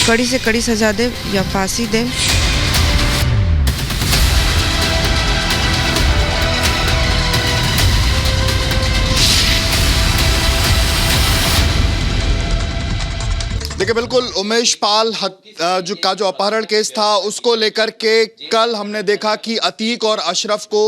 कड़ी से कड़ी सजा दे या फांसी दे। देखिए, बिल्कुल उमेश पाल जो अपहरण केस था उसको लेकर के कल हमने देखा कि अतीक और अशरफ को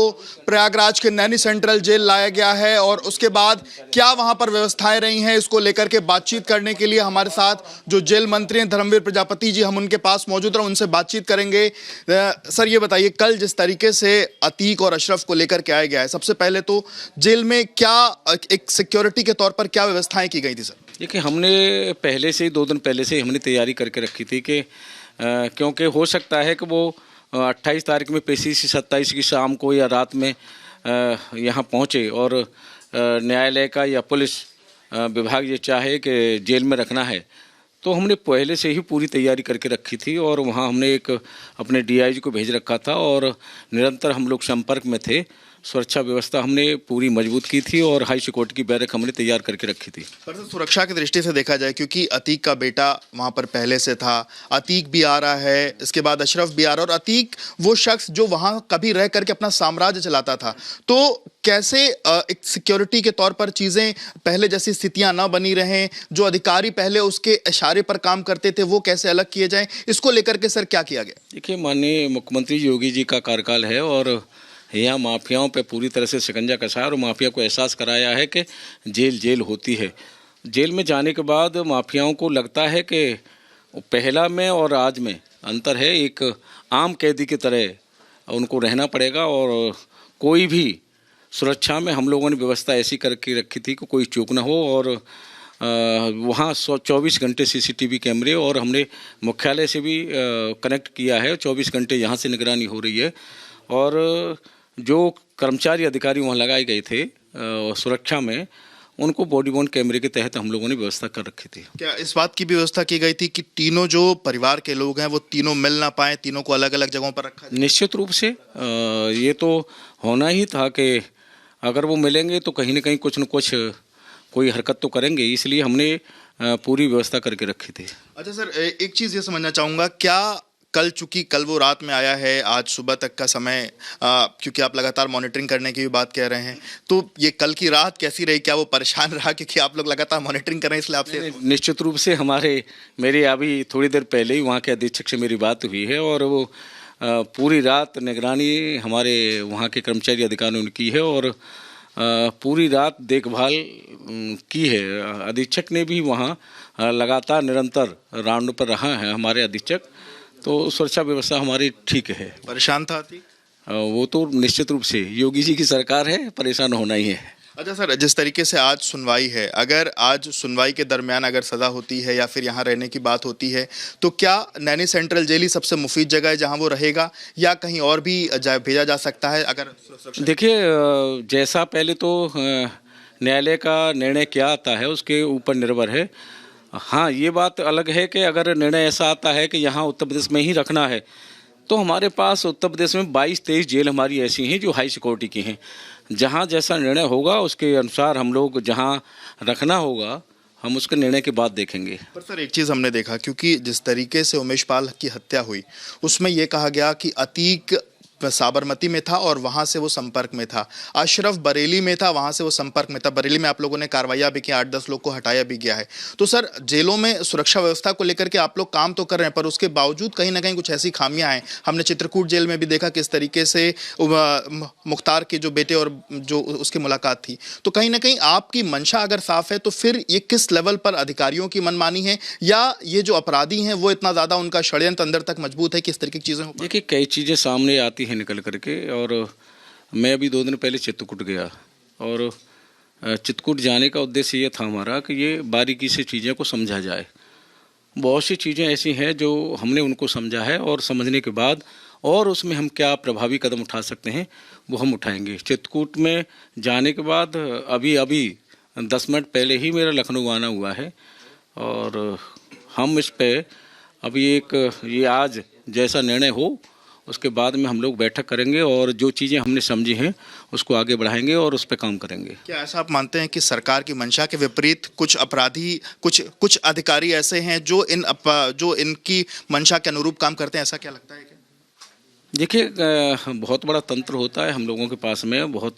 प्रयागराज के नैनी सेंट्रल जेल लाया गया है और उसके बाद क्या वहां पर व्यवस्थाएं रही हैं इसको लेकर के बातचीत करने के लिए हमारे साथ जो जेल मंत्री हैं धर्मवीर प्रजापति जी, हम उनके पास मौजूद रहे, उनसे बातचीत करेंगे। सर, ये बताइए, कल जिस तरीके से अतीक और अशरफ को लेकर के आया गया है, सबसे पहले तो जेल में क्या एक सिक्योरिटी के तौर पर क्या व्यवस्थाएं की गई थी? सर देखिए, हमने पहले से ही 2 दिन पहले से ही हमने तैयारी करके रखी थी कि क्योंकि हो सकता है कि वो 28 तारीख में पेशी से 27 की शाम को या रात में यहाँ पहुँचे और न्यायालय का या पुलिस विभाग ये चाहे कि जेल में रखना है, तो हमने पहले से ही पूरी तैयारी करके रखी थी और वहाँ हमने एक अपने डीआईजी को भेज रखा था और निरंतर हम लोग संपर्क में थे। सुरक्षा व्यवस्था हमने पूरी मजबूत की थी और हाई सिक्योरिटी की बैरक हमने तैयार करके रखी थी। पर सुरक्षा की दृष्टि से देखा जाए, क्योंकि अतीक का बेटा वहां पर पहले से था, अतीक भी आ रहा है, इसके बाद अशरफ भी आ रहा है, और अतीक वो शख्स जो वहां कभी रह करके अपना साम्राज्य चलाता था, तो कैसे एक सिक्योरिटी के तौर पर चीजें पहले जैसी स्थितियां ना बनी रहें, जो अधिकारी पहले उसके इशारे पर काम करते थे वो कैसे अलग किए जाएं, इसको लेकर के सर क्या किया गया? देखिए, माननीय मुख्यमंत्री योगी जी का कार्यकाल है और यहाँ माफियाओं पे पूरी तरह से शिकंजा कसा है और माफिया को एहसास कराया है कि जेल जेल होती है। जेल में जाने के बाद माफियाओं को लगता है कि पहला में और आज में अंतर है। एक आम कैदी की तरह उनको रहना पड़ेगा और कोई भी सुरक्षा में हम लोगों ने व्यवस्था ऐसी करके रखी थी कि कोई चूक ना हो और वहाँ 24 घंटे सीसीटीवी कैमरे और हमने मुख्यालय से भी कनेक्ट किया है। 24 घंटे यहाँ से निगरानी हो रही है और जो कर्मचारी अधिकारी वहाँ लगाए गए थे सुरक्षा में, उनको बॉडी वॉर्न कैमरे के तहत हम लोगों ने व्यवस्था कर रखी थी। क्या इस बात की व्यवस्था की गई थी कि तीनों जो परिवार के लोग हैं वो तीनों मिल ना पाए, तीनों को अलग अलग जगहों पर रखा जाए? निश्चित रूप से ये तो होना ही था कि अगर वो मिलेंगे तो कहीं ना कहीं कुछ न कुछ कोई हरकत तो करेंगे, इसलिए हमने पूरी व्यवस्था करके रखी थी। अच्छा सर, एक चीज़ ये समझना चाहूँगा, क्या चूंकि कल वो रात में आया है, आज सुबह तक का समय, क्योंकि आप लगातार मॉनिटरिंग करने की भी बात कह रहे हैं, तो ये कल की रात कैसी रही? क्या वो परेशान रहा क्योंकि आप लोग लगातार मॉनिटरिंग कर रहे हैं, इसलिए आपसे? निश्चित रूप से मेरी अभी थोड़ी देर पहले ही वहाँ के अधीक्षक से मेरी बात हुई है और वो पूरी रात निगरानी हमारे वहाँ के कर्मचारी अधिकारियों ने की है और पूरी रात देखभाल की है। अधीक्षक ने भी वहाँ लगातार निरंतर राउंड पर रहा है हमारे अधीक्षक, तो सुरक्षा व्यवस्था हमारी ठीक है। परेशान था? वो तो निश्चित रूप से योगी जी की सरकार है, परेशान होना ही है। अच्छा सर, जिस तरीके से आज सुनवाई है, अगर आज सुनवाई के दरमियान अगर सज़ा होती है या फिर यहाँ रहने की बात होती है, तो क्या नैनी सेंट्रल जेल ही सबसे मुफीद जगह है जहाँ वो रहेगा या कहीं और भी भेजा जा सकता है? अगर देखिए, जैसा पहले तो न्यायालय का निर्णय क्या आता है उसके ऊपर निर्भर है। हाँ, ये बात अलग है कि अगर निर्णय ऐसा आता है कि यहाँ उत्तर प्रदेश में ही रखना है, तो हमारे पास उत्तर प्रदेश में 22-23 जेल हमारी ऐसी हैं जो हाई सिक्योरिटी की हैं। जहाँ जैसा निर्णय होगा उसके अनुसार हम लोग जहाँ रखना होगा हम उसके निर्णय के बाद देखेंगे। पर सर, एक चीज़ हमने देखा, क्योंकि जिस तरीके से उमेश पाल की हत्या हुई उसमें यह कहा गया कि अतीक साबरमती में था और वहां से वो संपर्क में था, अशरफ बरेली में था, वहां से वो संपर्क में था, बरेली में आप लोगों ने कार्रवाइयां भी की, 8-10 लोग को हटाया भी गया है। तो सर, जेलों में सुरक्षा व्यवस्था को लेकर के आप लोग काम तो कर रहे हैं, पर उसके बावजूद कहीं ना कहीं कुछ ऐसी खामियां हैं। हमने चित्रकूट जेल में भी देखा किस तरीके से मुख्तार के जो बेटे और जो उसकी मुलाकात थी, तो कहीं ना कहीं आपकी मंशा अगर साफ है तो फिर ये किस लेवल पर अधिकारियों की मनमानी है या ये जो अपराधी हैं वो इतना ज्यादा उनका षड्यंत्र अंदर तक मजबूत है, किस तरीके की चीजें? देखिए, कई चीज़ें सामने आती है निकल करके, और मैं अभी 2 दिन पहले चित्रकूट गया और चित्रकूट जाने का उद्देश्य ये था हमारा कि ये बारीकी से चीज़ों को समझा जाए। बहुत सी चीज़ें ऐसी हैं जो हमने उनको समझा है और समझने के बाद और उसमें हम क्या प्रभावी कदम उठा सकते हैं वो हम उठाएंगे। चित्रकूट में जाने के बाद अभी 10 मिनट पहले ही मेरा लखनऊ आना हुआ है और हम इस पे अभी ये आज जैसा निर्णय हो उसके बाद में हम लोग बैठक करेंगे और जो चीज़ें हमने समझी हैं उसको आगे बढ़ाएंगे और उस पर काम करेंगे। क्या ऐसा आप मानते हैं कि सरकार की मंशा के विपरीत कुछ अपराधी, कुछ अधिकारी ऐसे हैं जो इनकी मंशा के अनुरूप काम करते हैं, ऐसा क्या लगता है क्या? देखिए, बहुत बड़ा तंत्र होता है हम लोगों के पास में, बहुत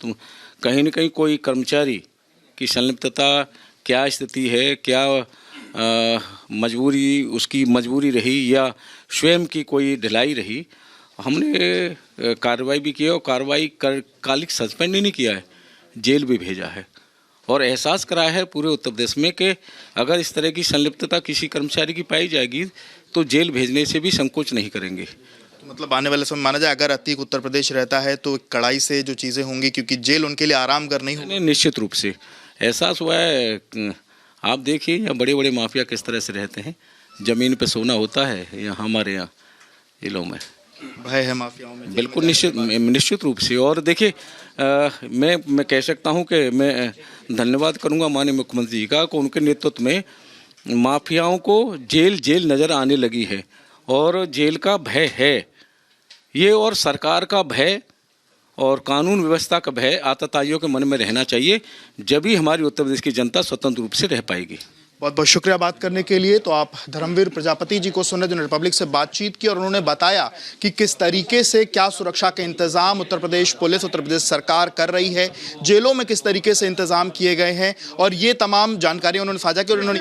कहीं न कहीं कोई कर्मचारी की संलिप्तता क्या स्थिति है, क्या उसकी मजबूरी रही या स्वयं की कोई ढिलाई रही, हमने कार्रवाई भी की है और कार्रवाई कालिक सस्पेंड ही नहीं किया है, जेल भी भेजा है और एहसास कराया है पूरे उत्तर प्रदेश में कि अगर इस तरह की संलिप्तता किसी कर्मचारी की पाई जाएगी तो जेल भेजने से भी संकोच नहीं करेंगे। तो मतलब आने वाले समय माना जाए अगर अतीक उत्तर प्रदेश रहता है तो कड़ाई से जो चीज़ें होंगी, क्योंकि जेल उनके लिए आरामगर नहीं होगी। निश्चित रूप से एहसास हुआ है, आप देखिए यहाँ बड़े बड़े माफिया किस तरह से रहते हैं, ज़मीन पे सोना होता है, यहाँ हमारे यहाँ जिलों में भय है माफियाओं में। बिल्कुल निश्चित रूप से। और देखिए, मैं कह सकता हूँ कि मैं धन्यवाद करूँगा माननीय मुख्यमंत्री जी का कि उनके नेतृत्व में माफियाओं को जेल नज़र आने लगी है और जेल का भय है ये, और सरकार का भय और कानून व्यवस्था का भय आतताइयों के मन में रहना चाहिए, जब ही हमारी उत्तर प्रदेश की जनता स्वतंत्र रूप से रह पाएगी। बहुत बहुत शुक्रिया बात करने के लिए। तो आप धर्मवीर प्रजापति जी को सुन रहे, जिन्होंने रिपब्लिक से बातचीत की और उन्होंने बताया कि किस तरीके से क्या सुरक्षा के इंतजाम उत्तर प्रदेश पुलिस, उत्तर प्रदेश सरकार कर रही है, जेलों में किस तरीके से इंतजाम किए गए हैं, और ये तमाम जानकारियां उन्होंने साझा की और उन्होंने